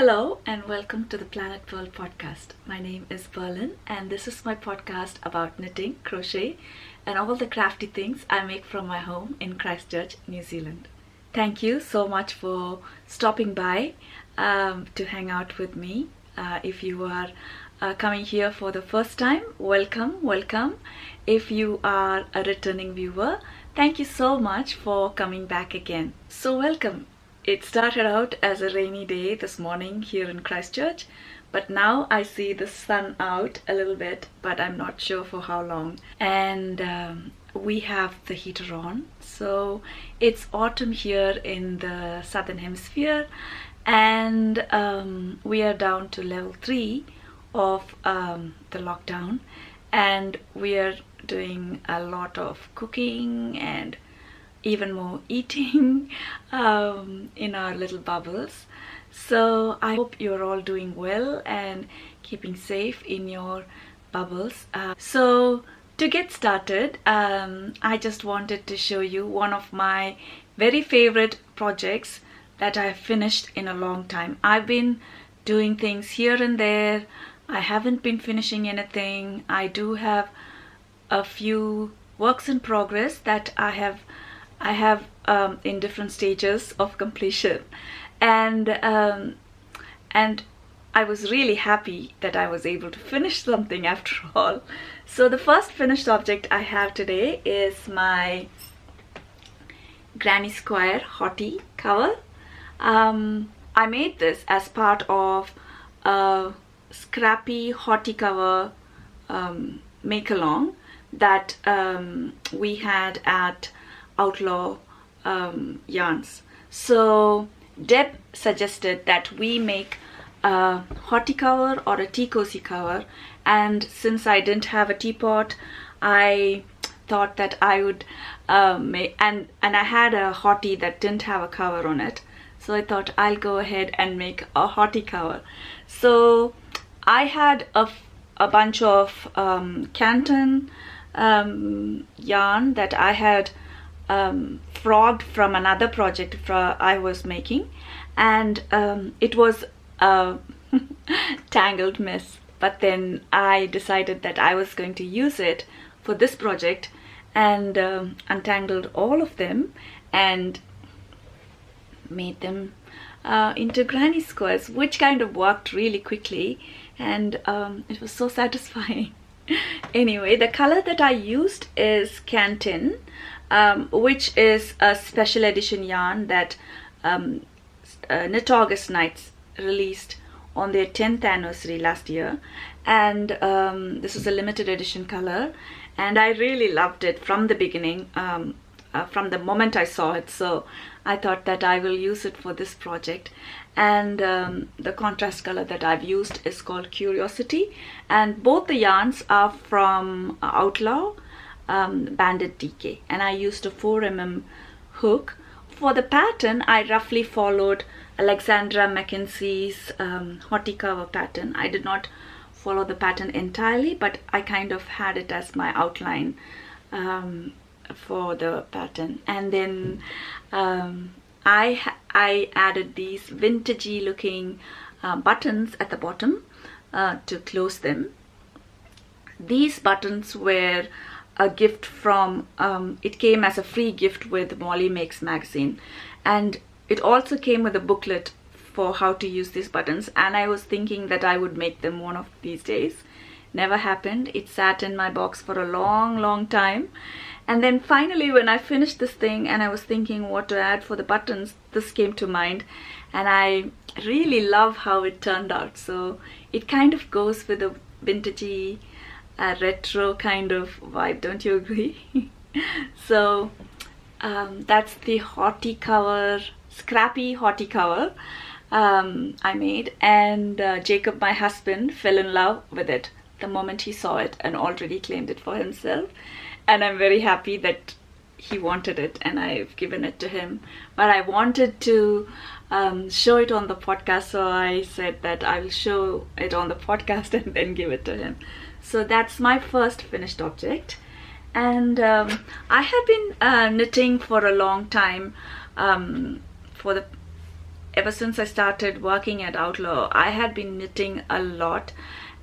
Hello and welcome to the Planet Pearl podcast. My name is Pearlin and this is my podcast about knitting, crochet and all the crafty things I make from my home in Christchurch, New Zealand. Thank you so much for stopping by to hang out with me. If you are coming here for the first time, welcome. If you are a returning viewer, thank you so much for coming back again. So welcome. It started out as a rainy day this morning here in Christchurch, but now I see the sun out a little bit, but I'm not sure for how long. And we have the heater on, so it's autumn here in the southern hemisphere, and we are down to level 3 of the lockdown, and we are doing a lot of cooking and even more eating in our little bubbles. So I hope you're all doing well and keeping safe in your bubbles. So to get started, I just wanted to show you one of my very favorite projects that I've finished in a long time. I've been doing things here and there. I haven't been finishing anything. I do have a few works in progress that I have in different stages of completion, and I was really happy that I was able to finish something after all. So the first finished object I have today is my Granny Square HOTTIE cover. I made this as part of a scrappy HOTTIE cover make-along that we had at Outlaw Yarns. So Deb suggested that we make a HOTTIE cover or a tea cozy cover, and since I didn't have a teapot, I thought that I would make, and I had a HOTTIE that didn't have a cover on it, so I thought I'll go ahead and make a HOTTIE cover. So I had a bunch of Canton yarn that I had frogged from another project I was making, and it was a tangled mess, but then I decided that I was going to use it for this project and untangled all of them and made them into granny squares, which kind of worked really quickly, and it was so satisfying. Anyway, the color that I used is Canton, which is a special edition yarn that Knit August Nights released on their 10th anniversary last year, and this is a limited edition color, and I really loved it from the beginning, from the moment I saw it. So I thought that I will use it for this project, and the contrast color that I've used is called Curiosity, and both the yarns are from Outlaw Banded DK, and I used a 4mm hook. For the pattern, I roughly followed Alexandra Mackenzie's HOTTIE cover pattern. I did not follow the pattern entirely, but I kind of had it as my outline for the pattern. And then I added these vintagey looking buttons at the bottom to close them. These buttons were a gift from, it came as a free gift with Molly Makes magazine, and it also came with a booklet for how to use these buttons, and I was thinking that I would make them one of these days. Never happened. It sat in my box for a long time, and then finally when I finished this thing and I was thinking what to add for the buttons, this came to mind, and I really love how it turned out. So it kind of goes with a vintagey retro kind of vibe, don't you agree? So that's the HOTTIE cover, scrappy HOTTIE cover I made, and Jacob, my husband, fell in love with it the moment he saw it and already claimed it for himself, and I'm very happy that he wanted it and I've given it to him. But I wanted to show it on the podcast, so I said that I will show it on the podcast and then give it to him. So that's my first finished object, and I have been knitting for a long time, for the ever since I started working at Outlaw, I had been knitting a lot,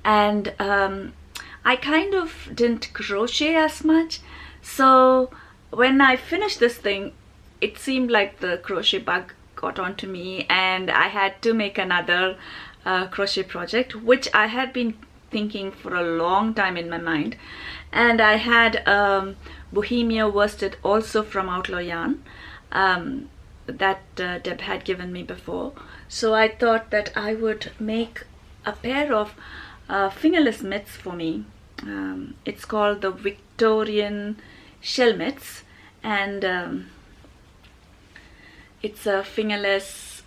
and I kind of didn't crochet as much. So when I finished this thing, it seemed like the crochet bug got onto me, and I had to make another crochet project, which I had been thinking for a long time in my mind. And I had Bohemia worsted also from Outlaw Yarn that Deb had given me before. So I thought that I would make a pair of fingerless mitts for me. It's called the Victorian shell mitts, and it's a fingerless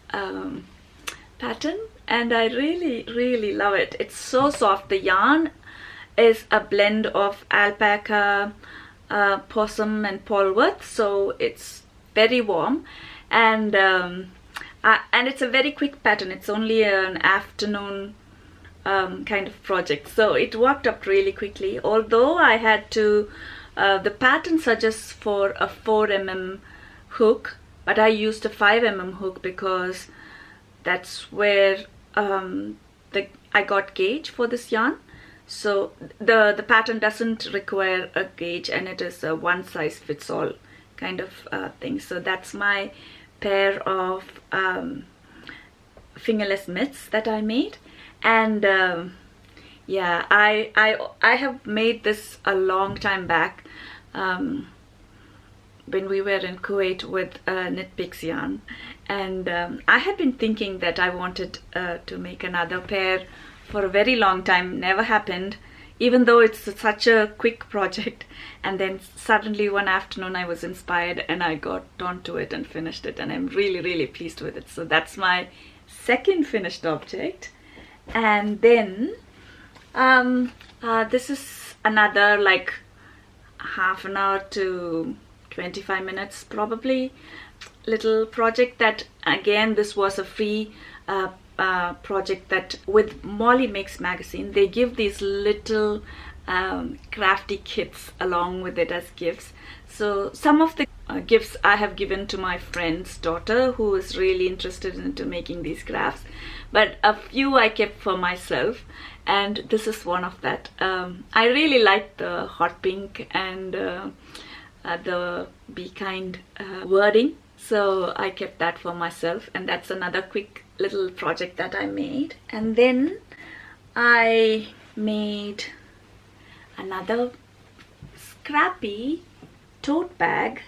pattern, and I really love it. It's so soft. The yarn is a blend of alpaca, possum and Polworth, so it's very warm, and it's a very quick pattern. It's only an afternoon kind of project, so it worked up really quickly. Although I had to the pattern suggests for a 4mm hook, but I used a 5mm hook because that's where I got gauge for this yarn. So the pattern doesn't require a gauge, and it is a one size fits all kind of thing. So that's my pair of fingerless mitts that I made. And yeah, I have made this a long time back, when we were in Kuwait with Knit Picks yarn, and I had been thinking that I wanted to make another pair for a very long time. Never happened, even though it's such a quick project. And then suddenly one afternoon I was inspired and I got onto it and finished it, and I'm really pleased with it. So that's my second finished object. And then this is another like half an hour to 25 minutes probably little project that, again, this was a free project that with Molly Makes magazine, they give these little crafty kits along with it as gifts. So some of the gifts I have given to my friend's daughter, who is really interested into making these crafts, but a few I kept for myself, and this is one of that. I really like the hot pink and the Be Kind wording, so I kept that for myself, and that's another quick little project that I made. And then I made another scrappy tote bag,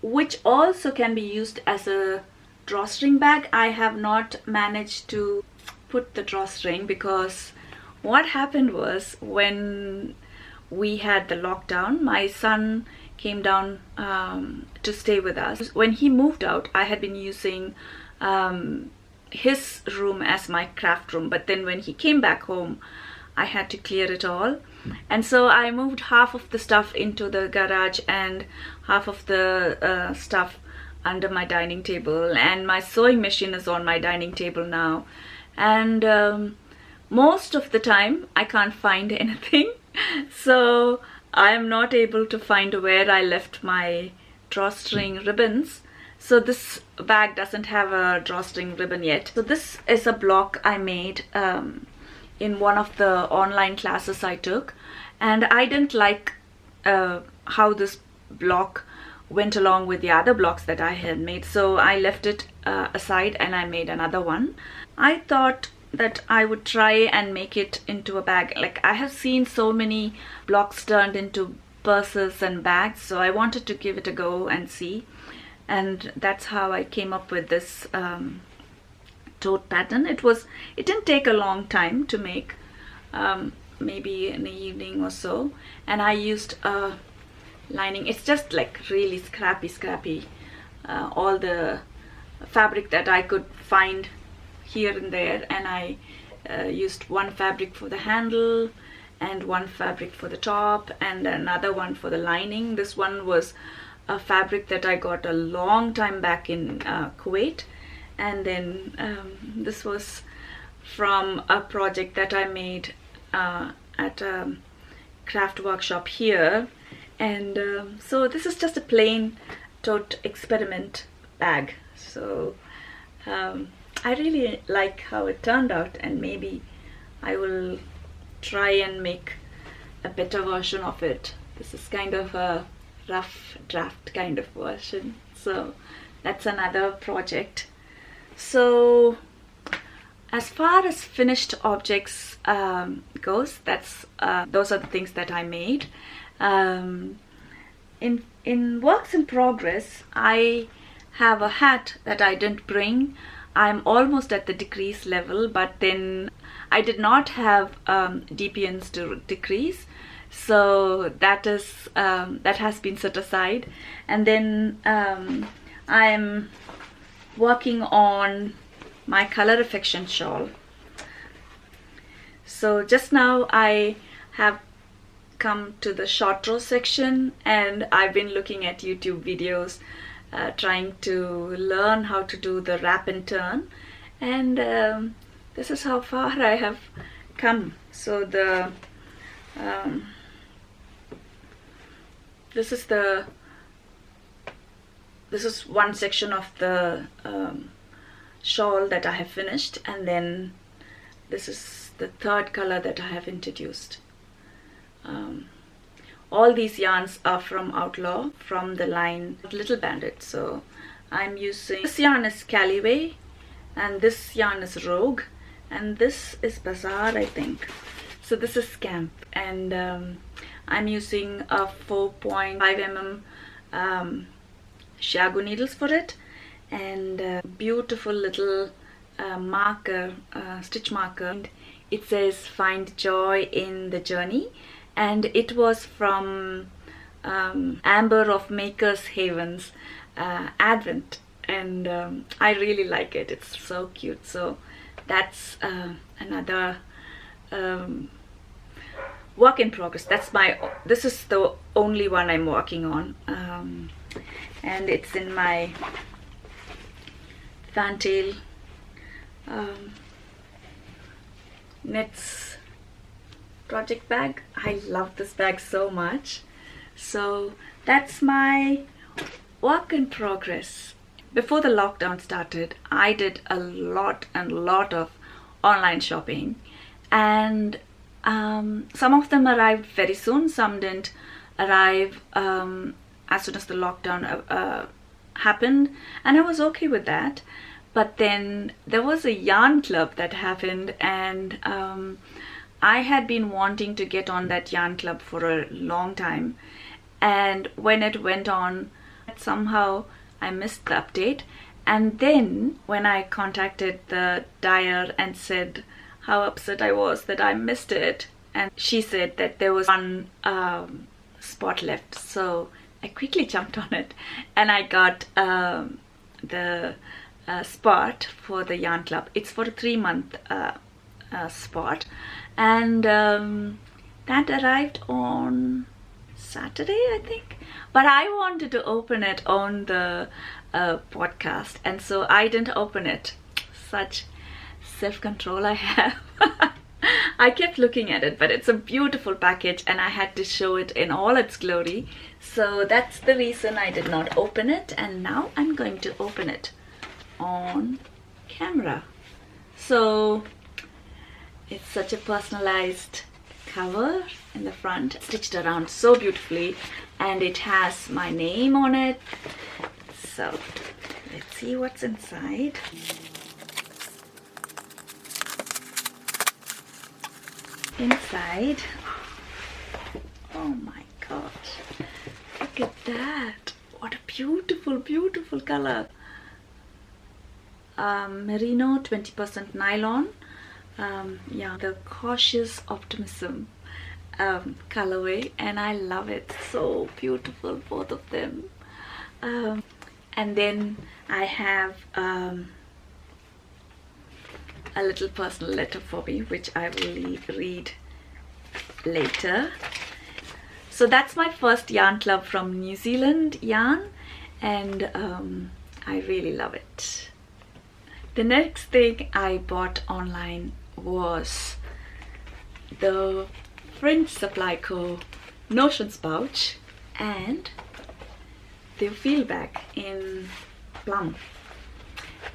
which also can be used as a drawstring bag. I have not managed to put the drawstring because what happened was, when we had the lockdown, my son came down to stay with us. When he moved out, I had been using his room as my craft room, but then when he came back home, I had to clear it all, and so I moved half of the stuff into the garage and half of the stuff under my dining table, and my sewing machine is on my dining table now, and most of the time I can't find anything. So I'm not able to find where I left my drawstring ribbons. So this bag doesn't have a drawstring ribbon yet. So this is a block I made in one of the online classes I took, and I didn't like how this block went along with the other blocks that I had made, so I left it aside and I made another one. I thought that I would try and make it into a bag. Like, I have seen so many blocks turned into purses and bags, so I wanted to give it a go and see, and that's how I came up with this tote pattern. It didn't take a long time to make, maybe in the evening or so, and I used a lining. It's just like really scrappy, all the fabric that I could find here and there, and I used one fabric for the handle and one fabric for the top and another one for the lining. This one was a fabric that I got a long time back in Kuwait, and then this was from a project that I made at a craft workshop here, and so this is just a plain tote experiment bag. So I really like how it turned out, and maybe I will try and make a better version of it. This is kind of a rough draft kind of version, so that's another project. So as far as finished objects goes, those are the things that I made. In works in progress, I have a hat that I didn't bring. I'm almost at the decrease level, but then I did not have DPNs to decrease, so that has been set aside. And then I'm working on my color affection shawl. So just now I have come to the short row section, and I've been looking at YouTube videos trying to learn how to do the wrap and turn, and this is how far I have come. So this is one section of the shawl that I have finished, and then this is the third color that I have introduced. All these yarns are from Outlaw, from the line Little Bandit. So I'm using, this yarn is Callaway, and this yarn is Rogue, and this is Bazaar, I think. So this is Scamp, and I'm using a 4.5 mm Shiago needles for it, and a beautiful little marker, stitch marker. It says "Find joy in the journey," and it was from Amber of Makers Havens Advent, and I really like it. It's so cute. So that's another work in progress. This is the only one I'm working on, and it's in my Fantail knits project bag. I love this bag so much. So that's my work in progress. Before the lockdown started, I did a lot of online shopping, and some of them arrived very soon, some didn't arrive as soon as the lockdown happened, and I was okay with that. But then there was a yarn club that happened, and I had been wanting to get on that yarn club for a long time, and when it went on, somehow I missed the update. And then when I contacted the dyer and said how upset I was that I missed it, and she said that there was one spot left, so I quickly jumped on it, and I got the spot for the yarn club. It's for a 3-month spot, and that arrived on Saturday, I think, but I wanted to open it on the podcast, and so I didn't open it. Such self-control I have. I kept looking at it, but it's a beautiful package, and I had to show it in all its glory, so that's the reason I did not open it, and now I'm going to open it on camera. So it's such a personalized cover in the front, stitched around so beautifully, and it has my name on it. So let's see what's inside. Inside, oh my gosh, look at that, what a beautiful color. Merino 20% nylon, yeah, the Cautious Optimism colorway, and I love it. So beautiful, both of them. And then I have a little personal letter for me, which I will read later. So that's my first yarn club from New Zealand yarn, and I really love it. The next thing I bought online was the Fringe Supply Co. Notions pouch and the field bag in plum.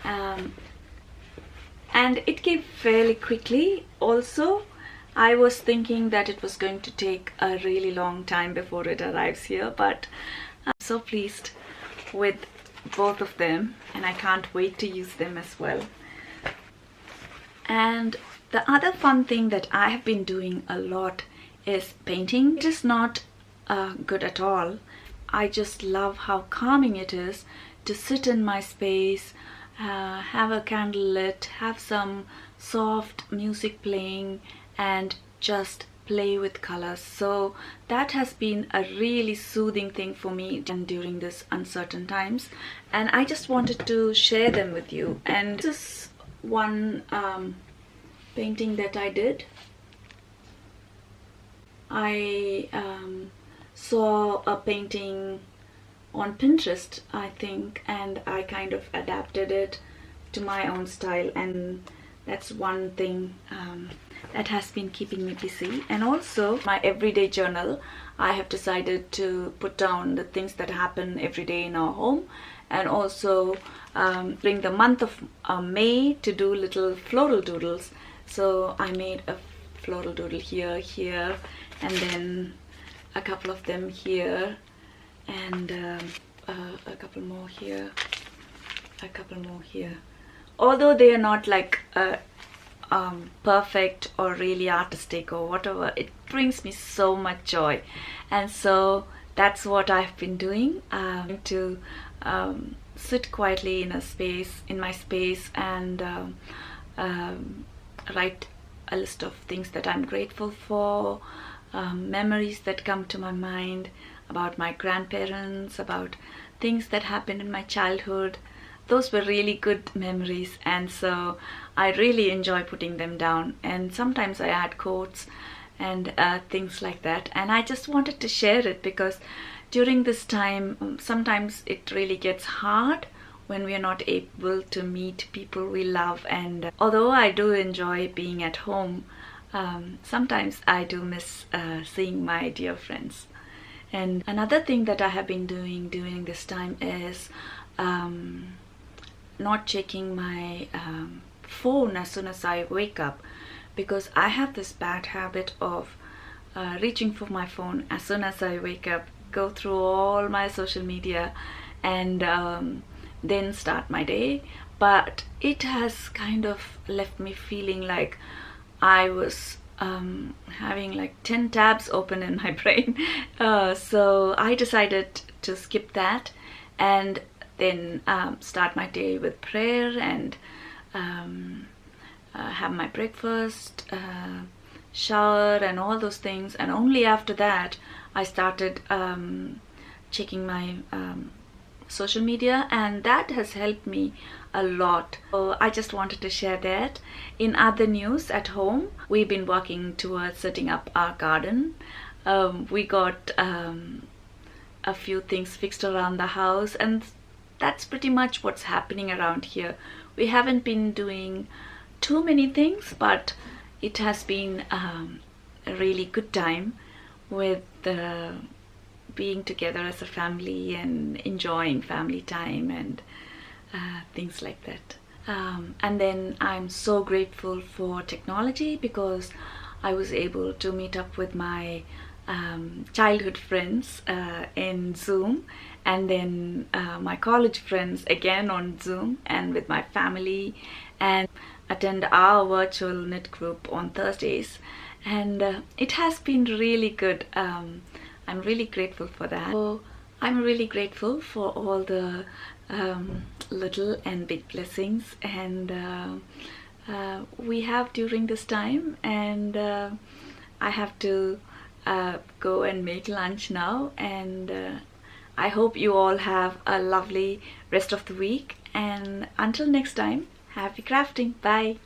and it came fairly quickly. Also, I was thinking that it was going to take a really long time before it arrives here, but I'm so pleased with both of them, and I can't wait to use them as well. And the other fun thing that I have been doing a lot is painting. It is not good at all. I just love how calming it is to sit in my space, have a candle lit, have some soft music playing, and just play with colors. So that has been a really soothing thing for me during this uncertain times, and I just wanted to share them with you. And this is one painting that I did. I saw a painting on Pinterest, I think, and I kind of adapted it to my own style, and that's one thing that has been keeping me busy. And also my everyday journal, I have decided to put down the things that happen every day in our home, and also during the month of May to do little floral doodles. So I made a floral doodle here, and then a couple of them here, and a couple more here, a couple more here. Although they are not like perfect or really artistic or whatever, it brings me so much joy, and so that's what I've been doing, to sit quietly in my space, and write a list of things that I'm grateful for, memories that come to my mind about my grandparents, about things that happened in my childhood. Those were really good memories, and so I really enjoy putting them down. And sometimes I add quotes and things like that, and I just wanted to share it because during this time sometimes it really gets hard when we are not able to meet people we love. And although I do enjoy being at home, sometimes I do miss seeing my dear friends. And another thing that I have been doing during this time is not checking my phone as soon as I wake up, because I have this bad habit of reaching for my phone as soon as I wake up, go through all my social media, and then start my day. But it has kind of left me feeling like I was having like 10 tabs open in my brain. So I decided to skip that, and then start my day with prayer, and have my breakfast, shower, and all those things. And only after that I started checking my social media, and that has helped me a lot. So I just wanted to share that. In other news, at home we've been working towards setting up our garden. We got a few things fixed around the house, and that's pretty much what's happening around here. We haven't been doing too many things, but it has been a really good time with being together as a family and enjoying family time and things like that. And then I'm so grateful for technology, because I was able to meet up with my childhood friends in Zoom, and then my college friends again on Zoom, and with my family, and attend our virtual knit group on Thursdays. And it has been really good. I'm really grateful for that. So I'm really grateful for all the little and big blessings and we have during this time. And I have to go and make lunch now, and I hope you all have a lovely rest of the week, and until next time, happy crafting. Bye.